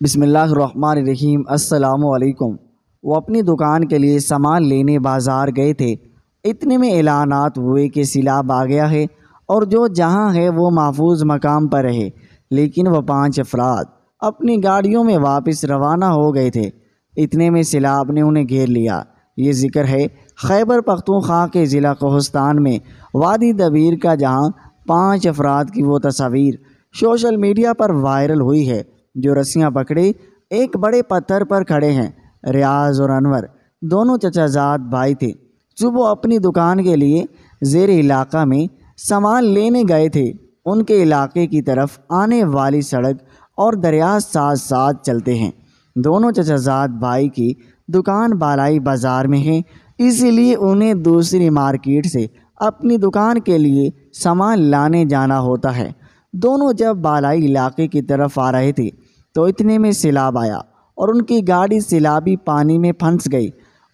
بسم اللہ الرحمن الرحیم۔ السلام علیکم۔ وہ اپنی دکان کے لیے سامان لینے بازار گئے تھے، اتنے میں اعلانات ہوئے کہ سیلاب آ گیا ہے اور جو جہاں ہے وہ محفوظ مقام پر رہے، لیکن وہ 5 افراد اپنی گاڑیوں میں واپس روانہ ہو گئے تھے۔ اتنے میں سیلاب نے انہیں گھیر لیا۔ یہ ذکر ہے خیبر پختونخوا کے ضلع کوہستان میں وادی دبیر کا، جہاں 5 افراد کی وہ تصاویر سوشل میڈیا پر وائرل ہوئی ہے جو رسیاں پکڑے ایک بڑے پتھر پر کھڑے ہیں۔ ریاض اور انور دونوں چچا زاد بھائی تھے جو وہ اپنی دکان کے لیے زیر علاقہ میں سامان لینے گئے تھے۔ ان کے علاقے کی طرف آنے والی سڑک اور دریا ساتھ ساتھ چلتے ہیں۔ دونوں چچا زاد بھائی کی دکان بالائی بازار میں ہے، اسی لیے انہیں دوسری مارکیٹ سے اپنی دکان کے لیے سامان لانے جانا ہوتا ہے۔ دونوں جب بالائی علاقے کی طرف آ رہے تھے تو اتنے میں سیلاب آیا اور ان کی گاڑی سیلابی پانی میں پھنس گئی۔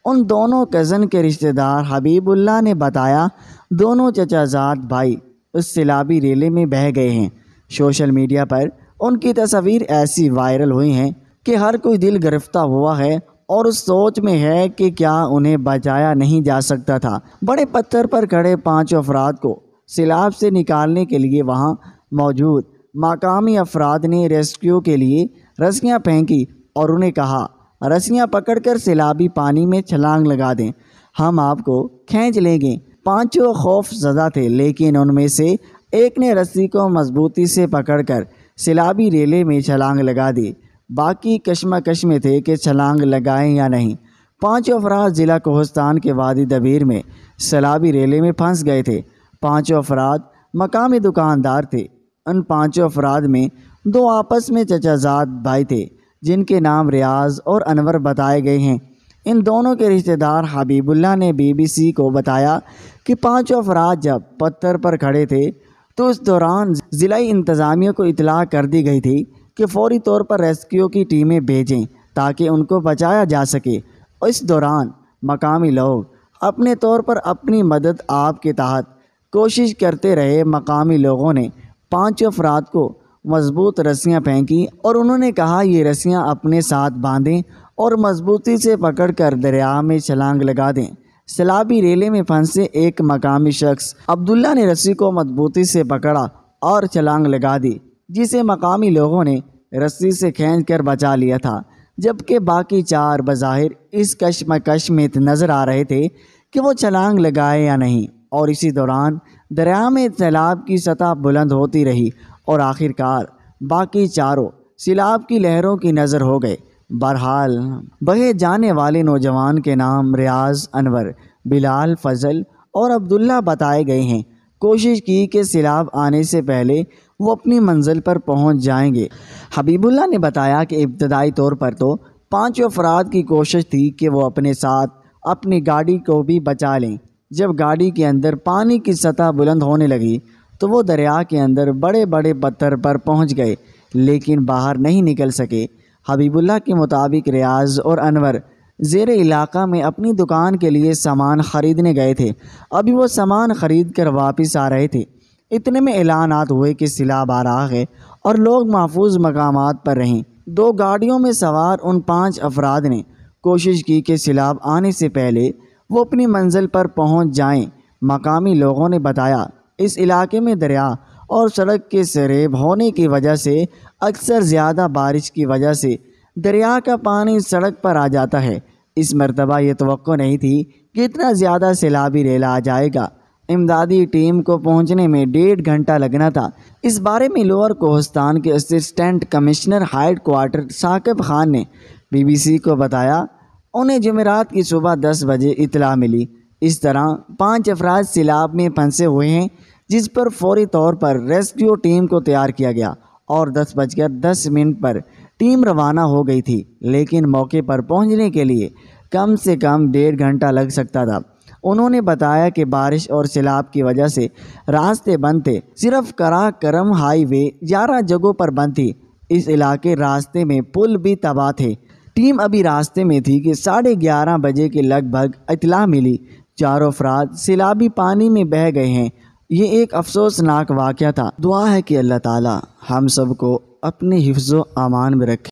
ان دونوں کزن کے رشتہ دار حبیب اللہ نے بتایا دونوں چچا زاد بھائی اس سیلابی ریلے میں بہہ گئے ہیں۔ سوشل میڈیا پر ان کی تصاویر ایسی وائرل ہوئی ہیں کہ ہر کوئی دل گرفتہ ہوا ہے اور اس سوچ میں ہے کہ کیا انہیں بچایا نہیں جا سکتا تھا۔ بڑے پتھر پر کھڑے 5 افراد کو سیلاب سے نکالنے کے لیے وہاں موجود مقامی افراد نے ریسکیو کے لیے رسیاں پھینکی اور انہیں کہا، رسیاں پکڑ کر سیلابی پانی میں چھلانگ لگا دیں، ہم آپ کو کھینچ لیں گے۔ 5 خوف زدہ تھے، لیکن ان میں سے ایک نے رسی کو مضبوطی سے پکڑ کر سیلابی ریلے میں چھلانگ لگا دی۔ باقی کشمکش میں تھے کہ چھلانگ لگائیں یا نہیں۔ 5 افراد ضلع کوہستان کے وادی دبیر میں سیلابی ریلے میں پھنس گئے تھے۔ 5 افراد مقامی دکاندار تھے۔ ان 5 افراد میں 2 آپس میں چچا زاد بھائی تھے جن کے نام ریاض اور انور بتائے گئے ہیں۔ ان دونوں کے رشتہ دار حبیب اللہ نے BBC کو بتایا کہ 5 افراد جب پتھر پر کھڑے تھے تو اس دوران ضلعی انتظامیہ کو اطلاع کر دی گئی تھی کہ فوری طور پر ریسکیو کی ٹیمیں بھیجیں تاکہ ان کو بچایا جا سکے۔ اس دوران مقامی لوگ اپنے طور پر اپنی مدد آپ کے تحت کوشش کرتے رہے۔ مقامی لوگوں نے 5 افراد کو مضبوط رسیاں پھینکی اور انہوں نے کہا یہ رسیاں اپنے ساتھ باندھیں اور مضبوطی سے پکڑ کر دریا میں چھلانگ لگا دیں۔ سیلابی ریلے میں پھنسے ایک مقامی شخص عبداللہ نے رسی کو مضبوطی سے پکڑا اور چھلانگ لگا دی، جسے مقامی لوگوں نے رسی سے کھینچ کر بچا لیا تھا، جبکہ باقی 4 بظاہر اس کشمکش میں نظر آ رہے تھے کہ وہ چھلانگ لگائے یا نہیں۔ اور اسی دوران دریا میں سیلاب کی سطح بلند ہوتی رہی اور آخرکار باقی 4 سیلاب کی لہروں کی نظر ہو گئے۔ بہرحال بہے جانے والے نوجوان کے نام ریاض، انور، بلال، فضل اور عبداللہ بتائے گئے ہیں۔ کوشش کی کہ سیلاب آنے سے پہلے وہ اپنی منزل پر پہنچ جائیں گے۔ حبیب اللہ نے بتایا کہ ابتدائی طور پر تو 5 افراد کی کوشش تھی کہ وہ اپنے ساتھ اپنی گاڑی کو بھی بچا لیں۔ جب گاڑی کے اندر پانی کی سطح بلند ہونے لگی تو وہ دریا کے اندر بڑے بڑے پتھر پر پہنچ گئے لیکن باہر نہیں نکل سکے۔ حبیب اللہ کے مطابق ریاض اور انور زیر علاقہ میں اپنی دکان کے لیے سامان خریدنے گئے تھے۔ ابھی وہ سامان خرید کر واپس آ رہے تھے، اتنے میں اعلانات ہوئے کہ سیلاب آ رہا ہے اور لوگ محفوظ مقامات پر رہیں۔ 2 گاڑیوں میں سوار ان 5 افراد نے کوشش کی کہ سیلاب آنے سے پہلے وہ اپنی منزل پر پہنچ جائیں۔ مقامی لوگوں نے بتایا اس علاقے میں دریا اور سڑک کے سریب ہونے کی وجہ سے اکثر زیادہ بارش کی وجہ سے دریا کا پانی سڑک پر آ جاتا ہے۔ اس مرتبہ یہ توقع نہیں تھی کہ اتنا زیادہ سیلابی ریلا آ جائے گا۔ امدادی ٹیم کو پہنچنے میں 1.5 گھنٹہ لگنا تھا۔ اس بارے میں لوور کوہستان کے assistant commissioner headquarter Saqib Khan نے BBC کو بتایا انہیں جمعرات کی صبح 10 بجے اطلاع ملی۔ اس طرح 5 افراد سیلاب میں پھنسے ہوئے ہیں، جس پر فوری طور پر ریسکیو ٹیم کو تیار کیا گیا اور 10:10 پر ٹیم روانہ ہو گئی تھی، لیکن موقع پر پہنچنے کے لیے کم سے کم 1.5 گھنٹہ لگ سکتا تھا۔ انہوں نے بتایا کہ بارش اور سیلاب کی وجہ سے راستے بند تھے۔ صرف کرم ہائی وے 11 جگہوں پر بند تھی۔ اس علاقے راستے میں پل بھی تباہ تھے۔ ٹیم ابھی راستے میں تھی کہ 11:30 بجے کے لگ بھگ اطلاع ملی 4 افراد سیلابی پانی میں بہہ گئے ہیں۔ یہ ایک افسوسناک واقعہ تھا۔ دعا ہے کہ اللہ تعالی ہم سب کو اپنے حفظ و امان میں رکھے۔